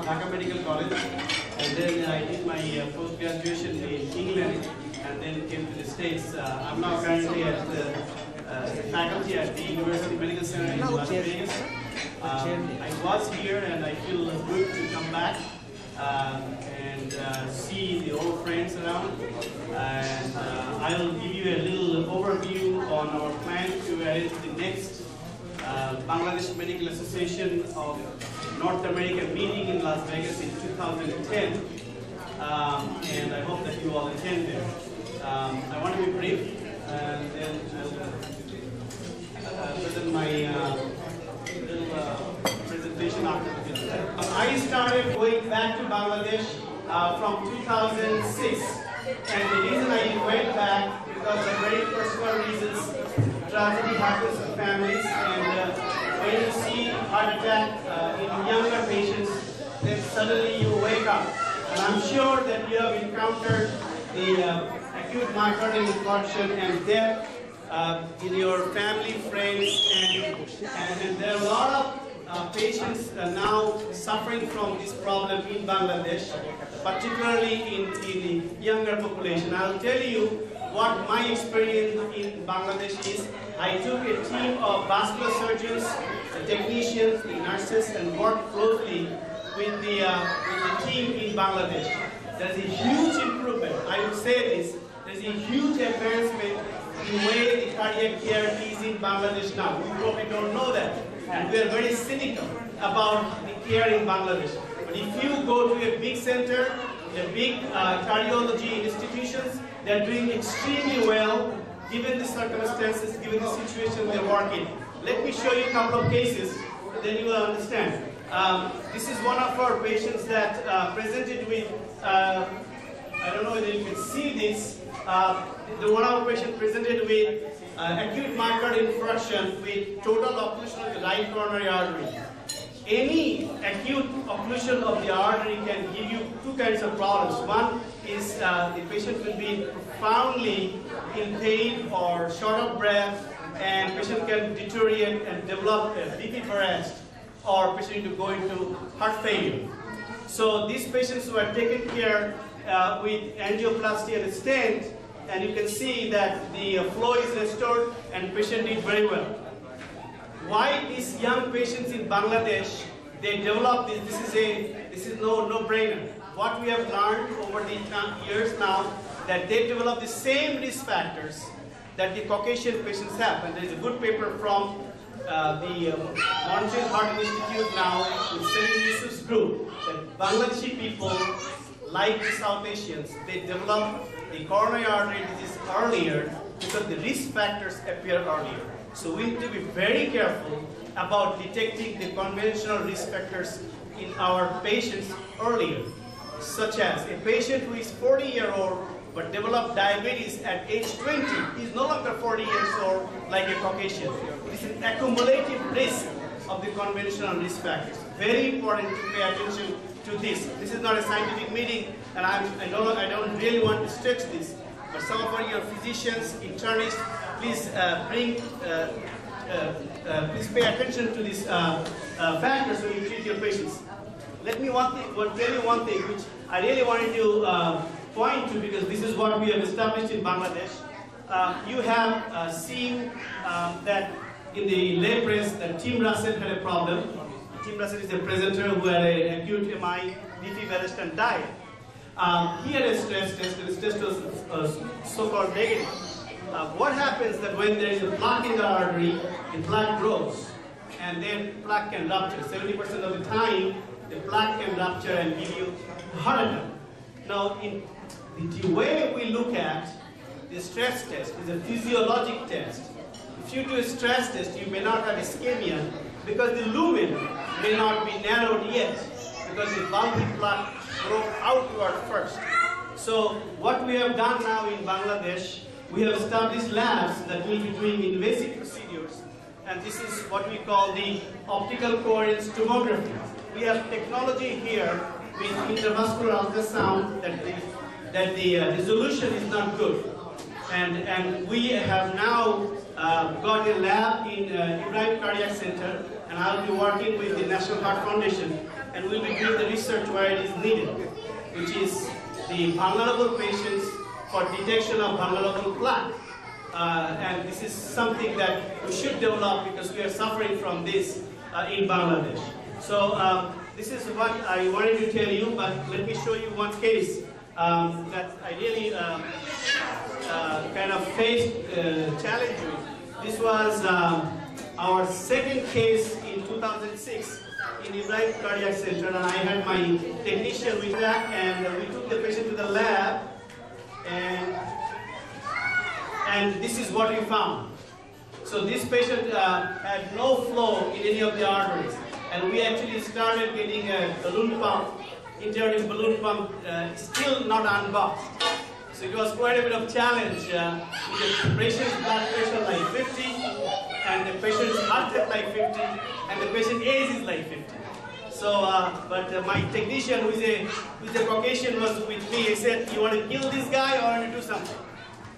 Dhaka Medical College, and then I did my post-graduation in England, and then came to the States. I'm now currently at faculty at the University Medical Center in Las Vegas. I was here, and I feel good to come back and see the old friends around. And I'll give you a little overview on our plan to arrange the next Bangladesh Medical Association of North America meeting in Las Vegas in 2010. And I hope that you all attend there. I want to be brief, and then I'll present my little presentation after this. I started going back to Bangladesh from 2006, and the reason I went back because of very personal reasons. Tragedy happens to families, and when you see heart attack in younger patients, then suddenly you wake up. And I'm sure that you have encountered the acute myocardial infarction and death in your family, friends, and there are a lot of patients now suffering from this problem in Bangladesh, particularly in the younger population. I'll tell you what my experience in Bangladesh is. I took a team of vascular surgeons, the technicians, the nurses, and worked closely with the team in Bangladesh. There's a huge improvement. I would say this. There's a huge advancement in the way the cardiac care is in Bangladesh now. We probably don't know that. And we are very cynical about the care in Bangladesh. But if you go to a big center, the big cardiology institutions, they're doing extremely well given the circumstances, given the situation they work in. Let me show you a couple of cases, then you will understand. This is one of our patients that presented with, I don't know whether you can see this, one of our patients presented with acute myocardial infarction with total occlusion of the right coronary artery. Any acute occlusion of the artery can give you two kinds of problems. One is the patient will be profoundly in pain or short of breath, and patient can deteriorate and develop a BP arrest, or patient to go into heart failure. So these patients who are taken care with angioplasty and a stent, and you can see that the flow is restored and patient did very well. Why these young patients in Bangladesh, they develop this? This is no-brainer. What we have learned over the years now, that they develop the same risk factors that the Caucasian patients have. And there is a good paper from the Montreal Heart Institute now with Selim Yusuf's group that Bangladeshi people, like the South Asians, they develop the coronary artery disease earlier because the risk factors appear earlier. So we need to be very careful about detecting the conventional risk factors in our patients earlier, such as a patient who is 40-year-old but developed diabetes at age 20. He's no longer 40 years old like a Caucasian. It is an accumulative risk of the conventional risk factors. Very important to pay attention to this. This is not a scientific meeting, and I don't really want to stretch this. But some of your physicians, internists, please please pay attention to these factors when you treat your patients. Let me tell you one thing which I really wanted to point to, because this is what we have established in Bangladesh. You have seen that in the lay press that Tim Russell had a problem. Tim Russell is a presenter who had an acute MI, BP arrest and died. He had a stress test, and his test was so-called negative. What happens that when there is a plaque in the artery, the plaque grows, and then plaque can rupture. 70% of the time, the plaque can rupture and give you a heart attack. Now, in the way we look at the stress test is a physiologic test. If you do a stress test, you may not have ischemia because the lumen may not be narrowed yet, because the bulky plaque broke outward first. So what we have done now in Bangladesh, we have established labs that will be doing invasive procedures, and this is what we call the optical coherence tomography. We have technology here with intravascular ultrasound that the resolution is not good, and we have now got a lab in Ibrahim Cardiac Center, and I'll be working with the National Heart Foundation, and we'll be doing the research where it is needed, which is the vulnerable patients for detection of vulnerable plaque. And this is something that we should develop because we are suffering from this in Bangladesh. So this is what I wanted to tell you, but let me show you one case that I really kind of faced challenge with. This was our second case in 2006 in Ibrahim Cardiac Center, and I had my technician with that, and we took the patient to the lab, and this is what we found. So this patient had no flow in any of the arteries, and we actually started getting a balloon pump, intra-aortic balloon pump, still not unboxed. So it was quite a bit of challenge with the patient's blood pressure like 50, and the patient's heart rate like 50, and the patient age is like 50. So, but my technician, who is a Caucasian, was with me. He said, "You want to kill this guy or want to do something?"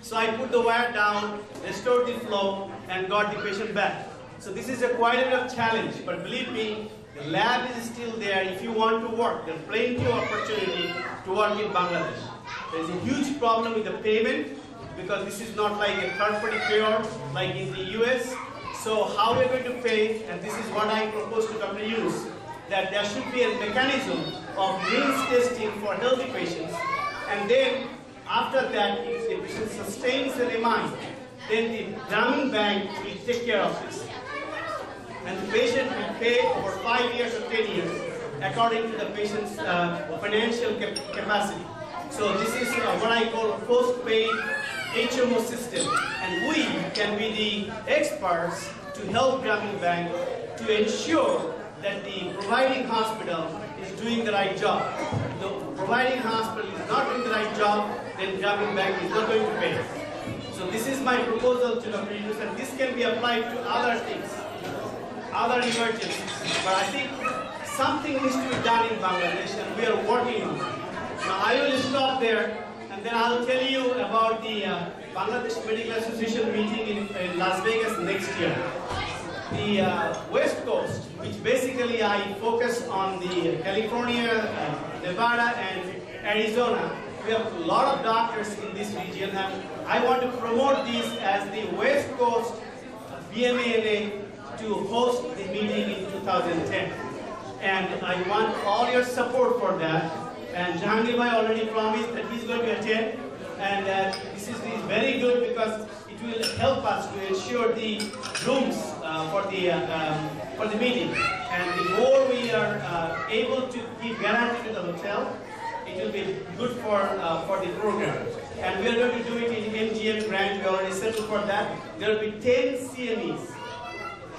So I put the wire down, restored the flow, and got the patient back. So this is quite a bit of challenge, but believe me, the lab is still there. If you want to work, there's plenty of opportunity to work in Bangladesh. There's a huge problem with the payment because this is not like a third-party payer like in the US. So how we're going to pay, and this is what I propose to Dr. Yunus, that there should be a mechanism of means testing for healthy patients, and then after that, if the patient sustains an MI, then the Grameen Bank will take care of this. And the patient will pay over 5 years or 10 years according to the patient's financial capacity. So this is what I call a post-paid HMO system, and we can be the experts to help Grameen Bank to ensure that the providing hospital is doing the right job. If the providing hospital is not doing the right job, then Grameen Bank is not going to pay. So this is my proposal to Dr. Yunus, and this can be applied to other things, other emergencies. But I think something needs to be done in Bangladesh, and we are working on it. Now I will stop there, and then I'll tell you about the Bangladesh Medical Association meeting in Las Vegas next year. The West Coast, which basically I focus on the California, Nevada, and Arizona. We have a lot of doctors in this region, and I want to promote these as the West Coast BMANA to host the meeting in 2010. And I want all your support for that. And Jahan already promised that he's going to attend, and this is very good because it will help us to ensure the rooms for the meeting. And the more we are able to give guarantee to the hotel, it will be good for the program. And we are going to do it in MGM grant. We already settled for that. There will be 10 CMEs.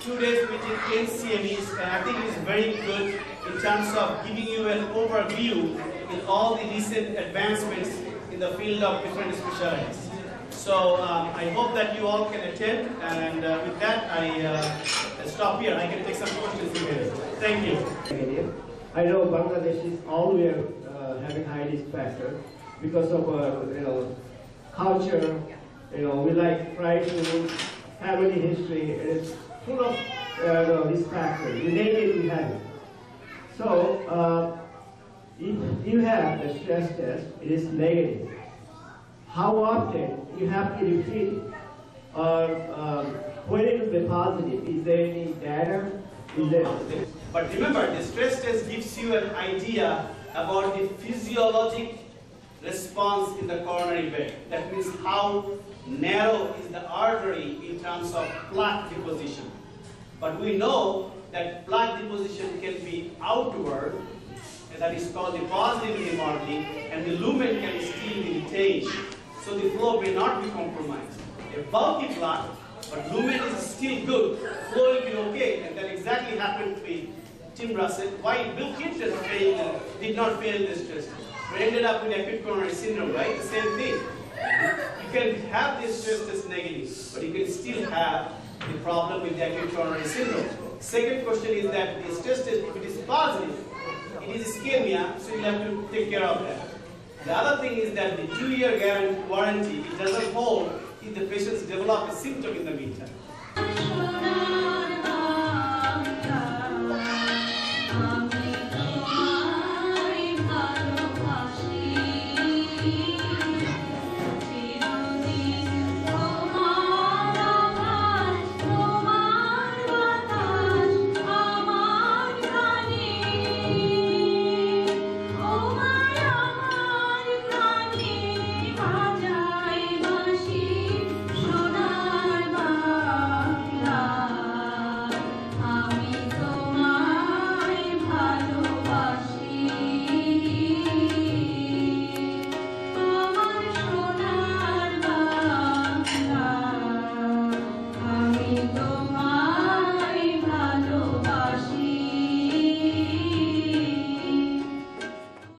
2 days between 10 CMEs, and I think it is very good in terms of giving you an overview in all the recent advancements in the field of different specialties. So I hope that you all can attend, and with that I stop here. I can take some questions here. Thank you. I know Bangladesh is always having high risk factor because of culture. We like fried food, family history. It's full of risk factors. You name it, we have it. So if you have a stress test, it is negative. How often you have to repeat or when it will be positive? Is there any data? But remember, the stress test gives you an idea about the physiologic response in the coronary vein. That means how narrow is the artery in terms of plaque deposition. But we know that plaque deposition can be outward, and that is called the positive hemorrhage, and the lumen can still be retained. So the flow may not be compromised. A bulky plaque, but lumen is still good, flow will be okay, and that exactly happened with Tim Russell. Why Bill Clinton did not fail this test? We ended up with acute coronary syndrome, right? The same thing. You can have this stress test negative, but you can still have the problem with the acute coronary syndrome. Second question is that the stress test, if it is positive, it is ischemia, so you have to take care of that. The other thing is that the 2-year warranty, it doesn't hold if the patients develop a symptom in the meantime.